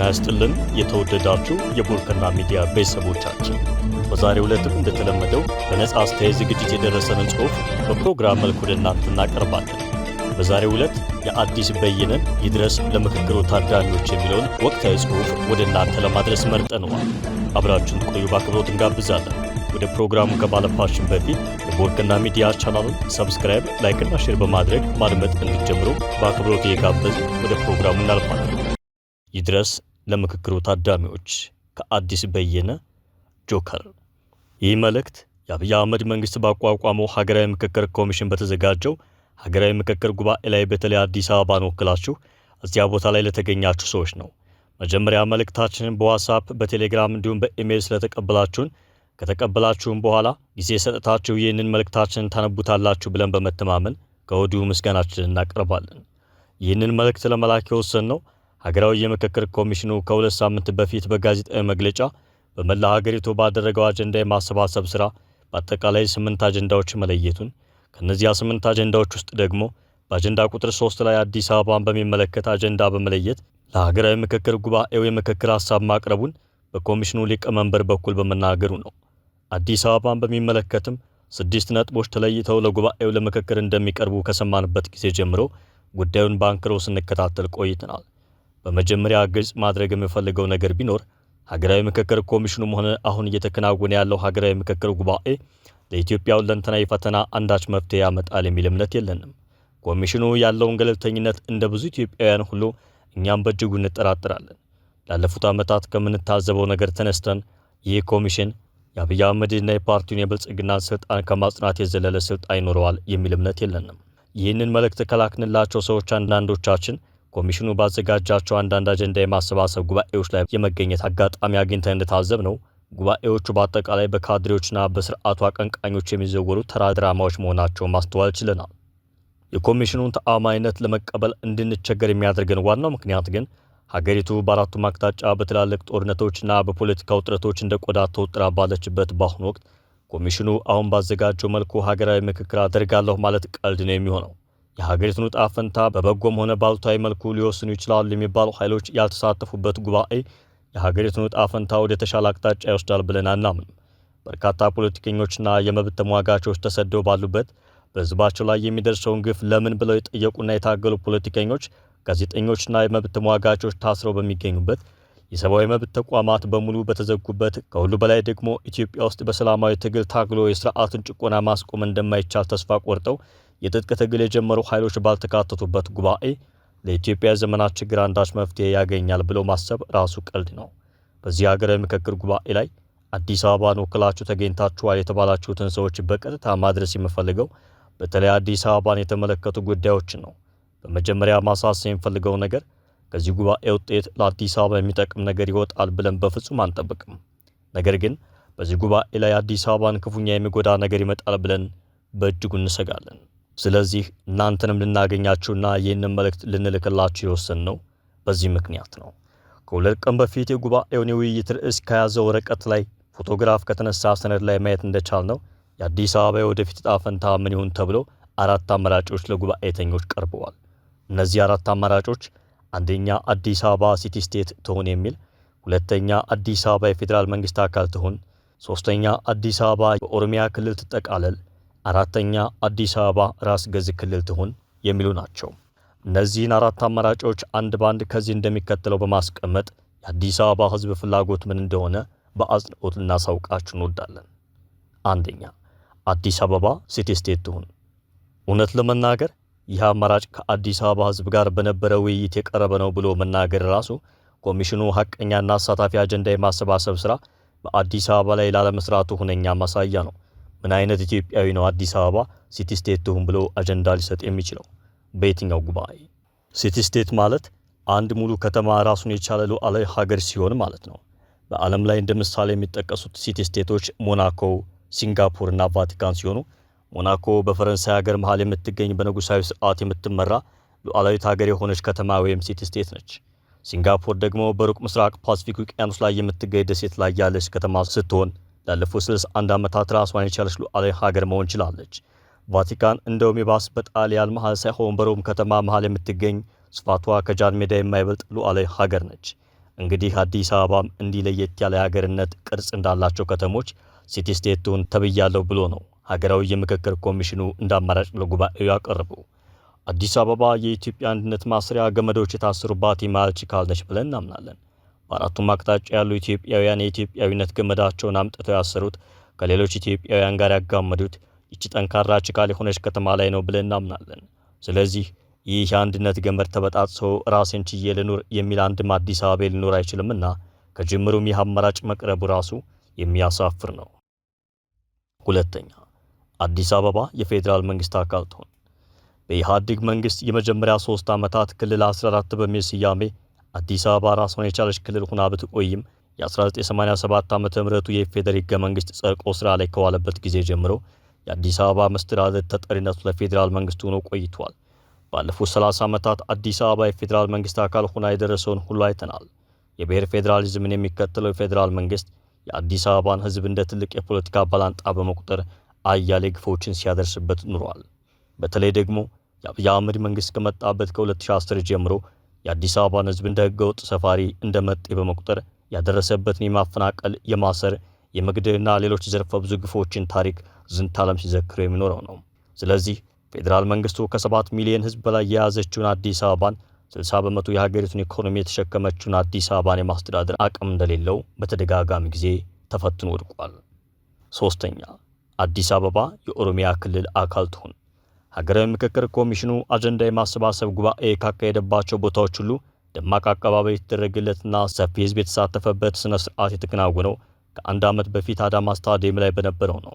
ጤና ይስጥልን የተወደዳችሁ የቦርከና ሚዲያ ቤተሰቦቻችን፣ በዛሬው ዕለትም እንደተለመደው በነጻ አስተያየት ዝግጅት የደረሰንን ጽሑፍ በፕሮግራም መልኩ ወደ እናንተ እናቀርባለን። በዛሬው ዕለት የአዲስ በየነን ይድረስ ለምክክሩ ታዳሚዎች የሚለውን ወቅታዊ ጽሑፍ ወደ እናንተ ለማድረስ መርጠነዋል። አብራችሁን ቆዩ በአክብሮት እንጋብዛለን። ወደ ፕሮግራሙ ከማለፋችን በፊት የቦርከና ሚዲያ ቻናሉን ሰብስክራይብ፣ ላይክ እና ሼር በማድረግ ማድመጥ እንዲጀምሩ በአክብሮት እየጋበዝን ወደ ፕሮግራሙ እናልፋለን። ይድረስ ለምክክሩ ታዳሚዎች ከአዲስ በየነ ጆከር። ይህ መልእክት የአብይ አህመድ መንግስት ባቋቋመው ሀገራዊ ምክክር ኮሚሽን በተዘጋጀው ሀገራዊ ምክክር ጉባኤ ላይ በተለይ አዲስ አበባን ወክላችሁ እዚያ ቦታ ላይ ለተገኛችሁ ሰዎች ነው። መጀመሪያ መልእክታችንን በዋትስአፕ በቴሌግራም እንዲሁም በኢሜይል ስለተቀበላችሁን ከተቀበላችሁም በኋላ ጊዜ ሰጥታችሁ ይህንን መልእክታችንን ታነቡታላችሁ ብለን በመተማመን ከወዲሁ ምስጋናችንን እናቀርባለን። ይህንን መልእክት ለመላክ የወሰንነው ሀገራዊ የምክክር ኮሚሽኑ ከሁለት ሳምንት በፊት በጋዜጣዊ መግለጫ በመላ ሀገሪቱ ባደረገው አጀንዳ የማሰባሰብ ስራ በአጠቃላይ 8 አጀንዳዎች መለየቱን፣ ከነዚያ 8 አጀንዳዎች ውስጥ ደግሞ በአጀንዳ ቁጥር 3 ላይ አዲስ አበባን በሚመለከት አጀንዳ በመለየት ለሀገራዊ ምክክር ጉባኤው የምክክር ሀሳብ ማቅረቡን በኮሚሽኑ ሊቀመንበር በኩል በመናገሩ ነው። አዲስ አበባን በሚመለከትም 6 ነጥቦች ተለይተው ለጉባኤው ለምክክር እንደሚቀርቡ ከሰማንበት ጊዜ ጀምሮ ጉዳዩን በአንክሮ ስንከታተል ቆይተናል። በመጀመሪያ ግልጽ ማድረግ የምፈልገው ነገር ቢኖር ሀገራዊ ምክክር ኮሚሽኑም ሆነ አሁን እየተከናወነ ያለው ሀገራዊ ምክክር ጉባኤ ለኢትዮጵያ ሁለንተናዊ ፈተና አንዳች መፍትሄ ያመጣል የሚል እምነት የለንም። ኮሚሽኑ ያለውን ገለልተኝነት እንደ ብዙ ኢትዮጵያውያን ሁሉ እኛም በእጅጉ እንጠራጠራለን። ላለፉት ዓመታት ከምንታዘበው ነገር ተነስተን ይህ ኮሚሽን የአብይ አህመድና የፓርቲውን የብልጽግናን ስልጣን ከማጽናት የዘለለ ስልጣን ይኖረዋል የሚል እምነት የለንም። ይህንን መልእክት ከላክንላቸው ሰዎች አንዳንዶቻችን ኮሚሽኑ ባዘጋጃቸው አንዳንድ አጀንዳ የማሰባሰብ ጉባኤዎች ላይ የመገኘት አጋጣሚ አግኝተን እንደታዘብ ነው ጉባኤዎቹ በአጠቃላይ በካድሬዎችና በስርዓቱ አቀንቃኞች የሚዘወሩ ተራ ድራማዎች መሆናቸውን ማስተዋል ችለናል። የኮሚሽኑን ተአማኝነት ለመቀበል እንድንቸገር የሚያደርገን ዋናው ምክንያት ግን ሀገሪቱ በአራቱም አቅጣጫ በትላልቅ ጦርነቶችና በፖለቲካ ውጥረቶች እንደ ቆዳ ተወጥራ ባለችበት በአሁኑ ወቅት ኮሚሽኑ አሁን ባዘጋጀው መልኩ ሀገራዊ ምክክር አደርጋለሁ ማለት ቀልድ ነው የሚሆነው። የሀገሪቱን ዕጣ ፈንታ በበጎም ሆነ ባሉታዊ መልኩ ሊወስኑ ይችላሉ የሚባሉ ኃይሎች ያልተሳተፉበት ጉባኤ የሀገሪቱን ዕጣ ፈንታ ወደ ተሻለ አቅጣጫ ይወስዳል ብለን አናምንም። በርካታ ፖለቲከኞችና የመብት ተሟጋቾች ተሰደው ባሉበት በሕዝባቸው ላይ የሚደርሰውን ግፍ ለምን ብለው የጠየቁና የታገሉ ፖለቲከኞች፣ ጋዜጠኞችና የመብት ተሟጋቾች ታስረው በሚገኙበት፣ የሰብአዊ መብት ተቋማት በሙሉ በተዘጉበት፣ ከሁሉ በላይ ደግሞ ኢትዮጵያ ውስጥ በሰላማዊ ትግል ታግሎ የስርዓትን ጭቆና ማስቆም እንደማይቻል ተስፋ ቆርጠው የትጥቅ ትግል የጀመሩ ኃይሎች ባልተካተቱበት ጉባኤ ለኢትዮጵያ ዘመናት ችግር አንዳች መፍትሄ ያገኛል ብሎ ማሰብ ራሱ ቀልድ ነው። በዚህ ሀገራዊ ምክክር ጉባኤ ላይ አዲስ አበባን ወክላችሁ ተገኝታችኋል የተባላችሁትን ሰዎች በቀጥታ ማድረስ የምፈልገው በተለይ አዲስ አበባን የተመለከቱ ጉዳዮችን ነው። በመጀመሪያ ማሳሰብ የምፈልገው ነገር ከዚህ ጉባኤ ውጤት ለአዲስ አበባ የሚጠቅም ነገር ይወጣል ብለን በፍጹም አንጠብቅም። ነገር ግን በዚህ ጉባኤ ላይ አዲስ አበባን ክፉኛ የሚጎዳ ነገር ይመጣል ብለን በእጅጉ እንሰጋለን። ስለዚህ እናንተንም ልናገኛችሁና ይህንን መልእክት ልንልክላችሁ የወሰንነው በዚህ ምክንያት ነው። ከሁለት ቀን በፊት የጉባኤውን የውይይት ርዕስ ከያዘው ወረቀት ላይ ፎቶግራፍ ከተነሳ ሰነድ ላይ ማየት እንደቻልነው የአዲስ አበባ የወደፊት ዕጣ ፈንታ ምን ይሁን ተብሎ 4 አማራጮች ለጉባኤተኞች ቀርበዋል። እነዚህ 4 አማራጮች አንደኛ አዲስ አበባ ሲቲ ስቴት ትሁን የሚል፣ ሁለተኛ አዲስ አበባ የፌዴራል መንግስት አካል ትሁን፣ ሶስተኛ አዲስ አበባ በኦሮሚያ ክልል ትጠቃለል፣ አራተኛ አዲስ አበባ ራስ ገዝ ክልል ትሁን የሚሉ ናቸው። እነዚህን 4 አማራጮች አንድ ባንድ ከዚህ እንደሚከተለው በማስቀመጥ የአዲስ አበባ ህዝብ ፍላጎት ምን እንደሆነ በአጽንኦት ልናሳውቃችሁ እንወዳለን። አንደኛ አዲስ አበባ ሲቲ ስቴት ትሁን። እውነት ለመናገር ይህ አማራጭ ከአዲስ አበባ ህዝብ ጋር በነበረ ውይይት የቀረበ ነው ብሎ መናገር ራሱ ኮሚሽኑ ሀቀኛና አሳታፊ አጀንዳ የማሰባሰብ ስራ በአዲስ አበባ ላይ ላለመስራቱ ሁነኛ ማሳያ ነው። ምን አይነት ኢትዮጵያዊ ነው አዲስ አበባ ሲቲ ስቴት ትሁን ብሎ አጀንዳ ሊሰጥ የሚችለው? በየትኛው ጉባኤ? ሲቲ ስቴት ማለት አንድ ሙሉ ከተማ ራሱን የቻለ ሉዓላዊ ሀገር ሲሆን ማለት ነው። በዓለም ላይ እንደ ምሳሌ የሚጠቀሱት ሲቲ ስቴቶች ሞናኮ፣ ሲንጋፖር እና ቫቲካን ሲሆኑ ሞናኮ በፈረንሳይ ሀገር መሃል የምትገኝ በንጉሳዊ ስርዓት የምትመራ ሉዓላዊት ሀገር የሆነች ከተማ ወይም ሲቲ ስቴት ነች። ሲንጋፖር ደግሞ በሩቅ ምስራቅ ፓሲፊክ ውቅያኖስ ላይ የምትገኝ ደሴት ላይ ያለች ከተማ ስትሆን ላለፉት 61 ዓመታት ራሷን የቻለች ሉዓላዊ ሀገር መሆን ችላለች። ቫቲካን እንደውም የባስ በጣሊያን መሃል ሳይሆን በሮም ከተማ መሃል የምትገኝ ስፋቷ ከጃን ሜዳ የማይበልጥ ሉዓላዊ ሀገር ነች። እንግዲህ አዲስ አበባም እንዲህ ለየት ያለ የሀገርነት ቅርጽ እንዳላቸው ከተሞች ሲቲ ስቴት ትሁን ተብያለሁ ብሎ ነው ሀገራዊ የምክክር ኮሚሽኑ እንዳማራጭ ለጉባኤው ያቀረበው። አዲስ አበባ የኢትዮጵያ አንድነት ማሰሪያ ገመዶች የታሰሩባት የመሃል ችካል ነች ብለን እናምናለን። በአራቱም አቅጣጫ ያሉ ኢትዮጵያውያን የኢትዮጵያዊነት ገመዳቸውን አምጥተው ያሰሩት ከሌሎች ኢትዮጵያውያን ጋር ያጋመዱት ይቺ ጠንካራ ችካል የሆነች ከተማ ላይ ነው ብለን እናምናለን። ስለዚህ ይህ የአንድነት ገመድ ተበጣጥሶ ራሴን ችዬ ልኑር የሚል አንድም አዲስ አበባ ሊኖር አይችልምና ከጅምሩም ይህ አማራጭ መቅረቡ ራሱ የሚያሳፍር ነው። ሁለተኛ፣ አዲስ አበባ የፌዴራል መንግስት አካል ትሆን። በኢህአዴግ መንግስት የመጀመሪያ 3 ዓመታት ክልል 14 በሚል ስያሜ አዲስ አበባ ራሷን የቻለች ክልል ሆና ብትቆይም የ1987 ዓ.ም የፌዴራል ህገ መንግስት ጸድቆ ስራ ላይ ከዋለበት ጊዜ ጀምሮ የአዲስ አበባ መስተዳድር ተጠሪነቱ ለፌዴራል መንግስት ሆኖ ቆይቷል። ባለፉት 30 ዓመታት አዲስ አበባ የፌዴራል መንግስት አካል ሆና የደረሰውን ሁሉ አይተናል። የብሔር ፌዴራሊዝምን የሚከተለው የፌዴራል መንግስት የአዲስ አበባን ህዝብ እንደ ትልቅ የፖለቲካ ባላንጣ በመቁጠር አያሌ ግፎችን ሲያደርስበት ኑሯል። በተለይ ደግሞ የአብይ አህመድ መንግስት ከመጣበት ከ2010 ጀምሮ የአዲስ አበባን ህዝብ እንደ ህገወጥ ሰፋሪ እንደ መጤ በመቁጠር ያደረሰበትን የማፈናቀል፣ የማሰር፣ የመግደልና ሌሎች ዘርፈ ብዙ ግፎችን ታሪክ ዝንታለም ሲዘክረው የሚኖረው ነው። ስለዚህ ፌዴራል መንግስቱ ከ7 ሚሊዮን ህዝብ በላይ የያዘችውን አዲስ አበባን 60 በመቶ የሀገሪቱን ኢኮኖሚ የተሸከመችውን አዲስ አበባን የማስተዳደር አቅም እንደሌለው በተደጋጋሚ ጊዜ ተፈትኖ ወድቋል። ሶስተኛ፣ አዲስ አበባ የኦሮሚያ ክልል አካል ትሁን። ሀገራዊ ምክክር ኮሚሽኑ አጀንዳ የማሰባሰብ ጉባኤ ካካሄደባቸው ቦታዎች ሁሉ ደማቅ አቀባበል የተደረገለትና ሰፊ ህዝብ የተሳተፈበት ስነ ስርዓት የተከናወነው ከ1 ዓመት በፊት አዳማ ስታዲየም ላይ በነበረው ነው።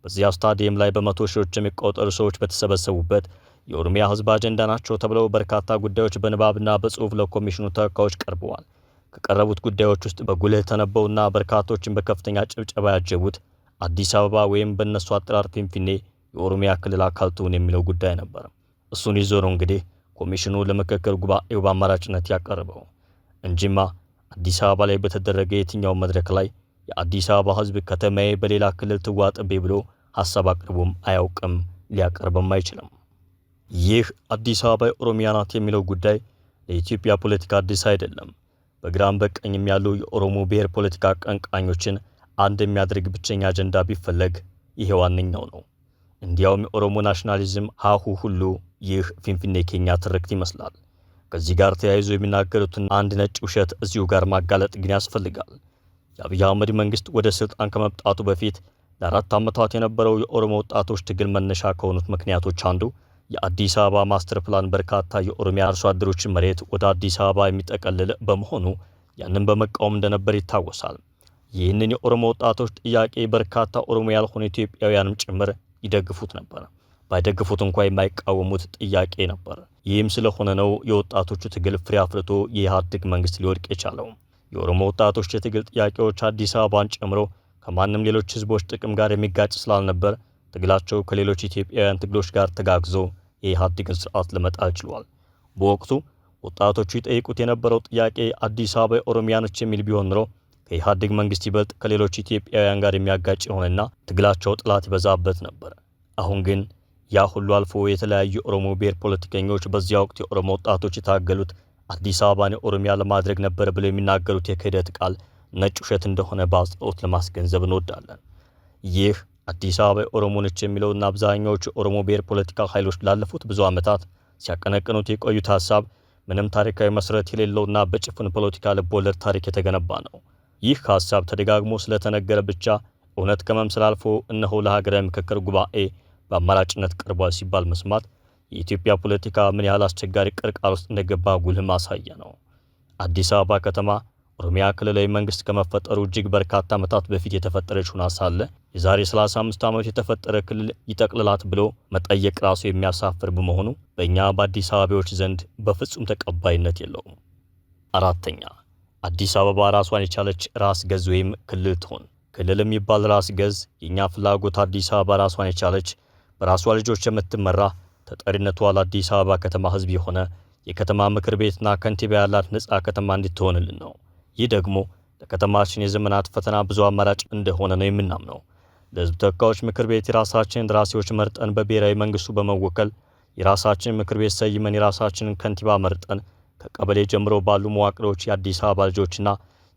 በዚያ ስታዲየም ላይ በመቶ ሺዎች የሚቆጠሩ ሰዎች በተሰበሰቡበት የኦሮሚያ ህዝብ አጀንዳ ናቸው ተብለው በርካታ ጉዳዮች በንባብና በጽሁፍ ለኮሚሽኑ ተወካዮች ቀርበዋል። ከቀረቡት ጉዳዮች ውስጥ በጉልህ ተነበውና በርካቶችን በከፍተኛ ጭብጨባ ያጀቡት አዲስ አበባ ወይም በእነሱ አጠራር ፊንፊኔ የኦሮሚያ ክልል አካል ትሁን የሚለው ጉዳይ ነበር። እሱን ይዞ ነው እንግዲህ ኮሚሽኑ ለምክክር ጉባኤው በአማራጭነት ያቀረበው እንጂማ አዲስ አበባ ላይ በተደረገ የትኛው መድረክ ላይ የአዲስ አበባ ህዝብ ከተማዬ በሌላ ክልል ትዋጥቤ ብሎ ሐሳብ አቅርቦም አያውቅም፣ ሊያቀርብም አይችልም። ይህ አዲስ አበባ የኦሮሚያ ናት የሚለው ጉዳይ ለኢትዮጵያ ፖለቲካ አዲስ አይደለም። በግራም በቀኝም ያሉ የኦሮሞ ብሔር ፖለቲካ አቀንቃኞችን አንድ የሚያደርግ ብቸኛ አጀንዳ ቢፈለግ ይሄ ዋነኛው ነው። እንዲያውም የኦሮሞ ናሽናሊዝም ሀሁ ሁሉ ይህ ፊንፊኔ ኬኛ ትርክት ይመስላል። ከዚህ ጋር ተያይዞ የሚናገሩትን አንድ ነጭ ውሸት እዚሁ ጋር ማጋለጥ ግን ያስፈልጋል። የአብይ አህመድ መንግስት ወደ ስልጣን ከመምጣቱ በፊት ለ4 ዓመታት የነበረው የኦሮሞ ወጣቶች ትግል መነሻ ከሆኑት ምክንያቶች አንዱ የአዲስ አበባ ማስተር ፕላን በርካታ የኦሮሚያ አርሶ አደሮችን መሬት ወደ አዲስ አበባ የሚጠቀልል በመሆኑ ያንን በመቃወም እንደነበር ይታወሳል። ይህንን የኦሮሞ ወጣቶች ጥያቄ በርካታ ኦሮሞ ያልሆኑ ኢትዮጵያውያንም ጭምር ይደግፉት ነበር። ባይደግፉት እንኳን የማይቃወሙት ጥያቄ ነበር። ይህም ስለሆነ ነው የወጣቶቹ ትግል ፍሬ አፍርቶ የኢህአዴግ መንግስት ሊወድቅ የቻለው። የኦሮሞ ወጣቶች የትግል ጥያቄዎች አዲስ አበባን ጨምሮ ከማንም ሌሎች ህዝቦች ጥቅም ጋር የሚጋጭ ስላልነበር ትግላቸው ከሌሎች ኢትዮጵያውያን ትግሎች ጋር ተጋግዞ የኢህአዴግን ስርዓት ለመጣል ችሏል። በወቅቱ ወጣቶቹ ይጠይቁት የነበረው ጥያቄ አዲስ አበባ የኦሮሚያ ነች የሚል ቢሆን ኖሮ ከኢህአዴግ መንግስት ይበልጥ ከሌሎች ኢትዮጵያውያን ጋር የሚያጋጭ የሆነና ትግላቸው ጥላት ይበዛበት ነበር። አሁን ግን ያ ሁሉ አልፎ የተለያዩ ኦሮሞ ብሔር ፖለቲከኞች በዚያ ወቅት የኦሮሞ ወጣቶች የታገሉት አዲስ አበባን የኦሮሚያ ለማድረግ ነበር ብለው የሚናገሩት የክህደት ቃል ነጭ ውሸት እንደሆነ በአጽንኦት ለማስገንዘብ እንወዳለን። ይህ አዲስ አበባ የኦሮሞ ነች የሚለውና አብዛኛዎቹ የኦሮሞ ብሔር ፖለቲካ ኃይሎች ላለፉት ብዙ ዓመታት ሲያቀነቅኑት የቆዩት ሀሳብ ምንም ታሪካዊ መሰረት የሌለውና በጭፍን ፖለቲካ ልቦለድ ታሪክ የተገነባ ነው። ይህ ሀሳብ ተደጋግሞ ስለተነገረ ብቻ እውነት ከመምሰል አልፎ እነሆ ለሀገራዊ ምክክር ጉባኤ በአማራጭነት ቀርቧል ሲባል መስማት የኢትዮጵያ ፖለቲካ ምን ያህል አስቸጋሪ ቅርቃር ውስጥ እንደገባ ጉልህ ማሳያ ነው። አዲስ አበባ ከተማ ኦሮሚያ ክልላዊ መንግስት ከመፈጠሩ እጅግ በርካታ ዓመታት በፊት የተፈጠረች ሆና ሳለ የዛሬ 35 ዓመት የተፈጠረ ክልል ይጠቅልላት ብሎ መጠየቅ ራሱ የሚያሳፍር በመሆኑ በእኛ በአዲስ አበባዎች ዘንድ በፍጹም ተቀባይነት የለውም። አራተኛ፣ አዲስ አበባ ራሷን የቻለች ራስ ገዝ ወይም ክልል ትሆን። ክልል የሚባል ራስ ገዝ የኛ ፍላጎት አዲስ አበባ ራሷን የቻለች በራሷ ልጆች የምትመራ ተጠሪነቷ ለአዲስ አበባ ከተማ ህዝብ የሆነ የከተማ ምክር ቤትና ከንቲባ ያላት ነጻ ከተማ እንድትሆንልን ነው። ይህ ደግሞ ለከተማችን የዘመናት ፈተና ብዙ አማራጭ እንደሆነ ነው የምናምነው። ለህዝብ ተወካዮች ምክር ቤት የራሳችንን እንደራሴዎች መርጠን በብሔራዊ መንግስቱ በመወከል የራሳችን ምክር ቤት ሰይመን የራሳችንን ከንቲባ መርጠን ከቀበሌ ጀምሮ ባሉ መዋቅሮች የአዲስ አበባ ልጆችና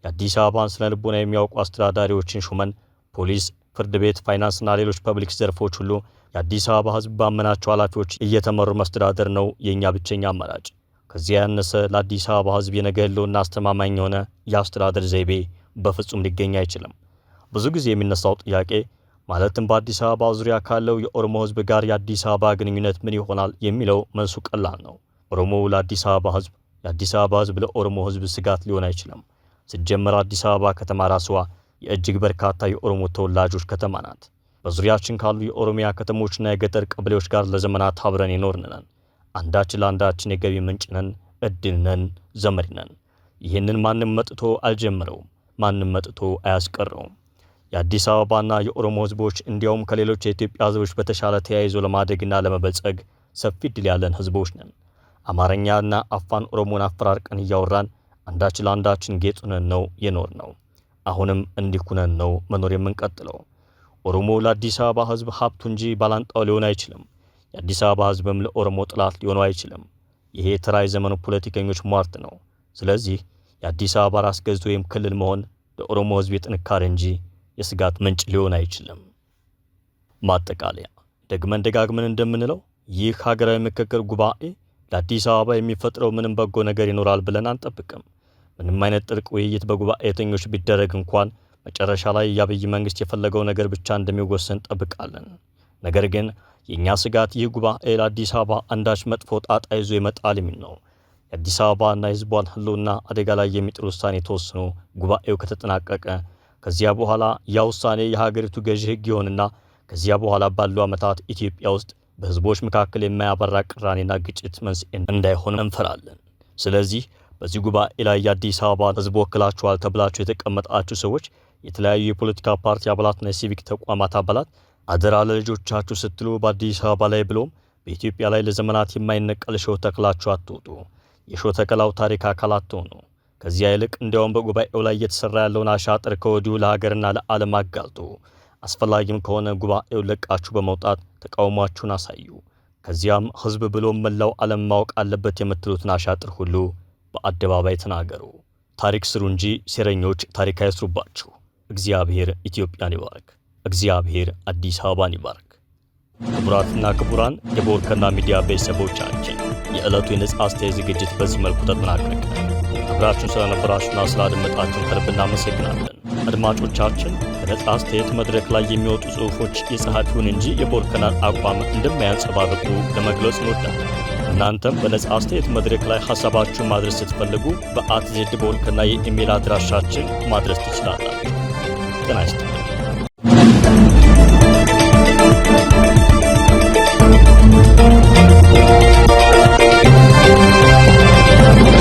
የአዲስ አበባን ስነ ልቦና የሚያውቁ አስተዳዳሪዎችን ሹመን ፖሊስ፣ ፍርድ ቤት፣ ፋይናንስና ሌሎች ፐብሊክ ዘርፎች ሁሉ የአዲስ አበባ ሕዝብ ባመናቸው ኃላፊዎች እየተመሩ መስተዳደር ነው የእኛ ብቸኛ አማራጭ። ከዚያ ያነሰ ለአዲስ አበባ ሕዝብ የነገ ህልውና አስተማማኝ የሆነ የአስተዳደር ዘይቤ በፍጹም ሊገኝ አይችልም። ብዙ ጊዜ የሚነሳው ጥያቄ ማለትም በአዲስ አበባ ዙሪያ ካለው የኦሮሞ ሕዝብ ጋር የአዲስ አበባ ግንኙነት ምን ይሆናል የሚለው መልሱ ቀላል ነው። ኦሮሞ ለአዲስ አበባ ሕዝብ፣ የአዲስ አበባ ሕዝብ ለኦሮሞ ሕዝብ ስጋት ሊሆን አይችልም። ሲጀመር አዲስ አበባ ከተማ ራስዋ የእጅግ በርካታ የኦሮሞ ተወላጆች ከተማ ናት። በዙሪያችን ካሉ የኦሮሚያ ከተሞችና የገጠር ቀበሌዎች ጋር ለዘመናት አብረን የኖርን ነን። አንዳችን ለአንዳችን የገቢ ምንጭ ነን፣ እድል ነን፣ ዘመድ ነን። ይህንን ማንም መጥቶ አልጀመረውም፣ ማንም መጥቶ አያስቀረውም። የአዲስ አበባና የኦሮሞ ህዝቦች እንዲያውም ከሌሎች የኢትዮጵያ ህዝቦች በተሻለ ተያይዞ ለማደግና ለመበልጸግ ሰፊ እድል ያለን ህዝቦች ነን። አማርኛና አፋን ኦሮሞን አፈራርቀን እያወራን አንዳችን ለአንዳችን ጌጥ ሆነን ነው የኖር ነው። አሁንም እንዲህ ሆነን ነው መኖር የምንቀጥለው። ኦሮሞ ለአዲስ አበባ ህዝብ ሀብቱ እንጂ ባላንጣው ሊሆን አይችልም። የአዲስ አበባ ህዝብም ለኦሮሞ ጥላት ሊሆነው አይችልም። ይሄ ተራ የዘመኑ ፖለቲከኞች ሟርት ነው። ስለዚህ የአዲስ አበባ ራስ ገዝ ወይም ክልል መሆን ለኦሮሞ ህዝብ የጥንካሬ እንጂ የስጋት ምንጭ ሊሆን አይችልም። ማጠቃለያ፣ ደግመን ደጋግመን እንደምንለው ይህ ሀገራዊ ምክክር ጉባኤ ለአዲስ አበባ የሚፈጥረው ምንም በጎ ነገር ይኖራል ብለን አንጠብቅም። ምንም አይነት ጥልቅ ውይይት በጉባኤተኞች ቢደረግ እንኳን መጨረሻ ላይ የአብይ መንግስት የፈለገው ነገር ብቻ እንደሚወሰን እንጠብቃለን። ነገር ግን የእኛ ስጋት ይህ ጉባኤ ለአዲስ አበባ አንዳች መጥፎ ጣጣ ይዞ ይመጣል የሚል ነው። የአዲስ አበባና የህዝቧን ህልውና አደጋ ላይ የሚጥል ውሳኔ ተወስኖ ጉባኤው ከተጠናቀቀ ከዚያ በኋላ ያ ውሳኔ የሀገሪቱ ገዢ ህግ ይሆንና ከዚያ በኋላ ባሉ ዓመታት ኢትዮጵያ ውስጥ በህዝቦች መካከል የማያበራ ቅራኔና ግጭት መንስኤ እንዳይሆን እንፈራለን። ስለዚህ በዚህ ጉባኤ ላይ የአዲስ አበባ ህዝብ ወክላችኋል ተብላችሁ የተቀመጣችሁ ሰዎች፣ የተለያዩ የፖለቲካ ፓርቲ አባላትና የሲቪክ ተቋማት አባላት አደራ ለልጆቻችሁ ስትሉ በአዲስ አበባ ላይ ብሎም በኢትዮጵያ ላይ ለዘመናት የማይነቀል እሾህ ተክላችሁ አትውጡ። የእሾህ ተከላው ታሪክ አካል አትሆኑ። ከዚያ ይልቅ እንዲያውም በጉባኤው ላይ እየተሰራ ያለውን አሻጥር ከወዲሁ ለሀገርና ለዓለም አጋልጡ። አስፈላጊም ከሆነ ጉባኤውን ለቃችሁ በመውጣት ተቃውሟችሁን አሳዩ። ከዚያም ህዝብ ብሎም መላው ዓለም ማወቅ አለበት የምትሉትን አሻጥር ሁሉ በአደባባይ ተናገሩ። ታሪክ ስሩ እንጂ ሴረኞች ታሪክ አይስሩባችሁ። እግዚአብሔር ኢትዮጵያን ይባርክ። እግዚአብሔር አዲስ አበባን ይባርክ። ክቡራትና ክቡራን የቦርከና ሚዲያ ቤተሰቦቻችን የዕለቱ የነጻ አስተያየት ዝግጅት በዚህ መልኩ ተጠናቀቀ። አብራችሁን ስለነበራችሁና ስላደመጣችሁን ከልብ እናመሰግናለን። አድማጮቻችን፣ በነጻ አስተያየት መድረክ ላይ የሚወጡ ጽሑፎች የጸሐፊውን እንጂ የቦርከናን አቋም እንደማያንጸባርቁ ለመግለጽ እንወዳለን። እናንተም በነጻ አስተያየት መድረክ ላይ ሐሳባችሁን ማድረስ ስትፈልጉ @ZBoርከና የኢሜል አድራሻችን ማድረስ ትችላላችሁ። ጤና ይስጥልኝ።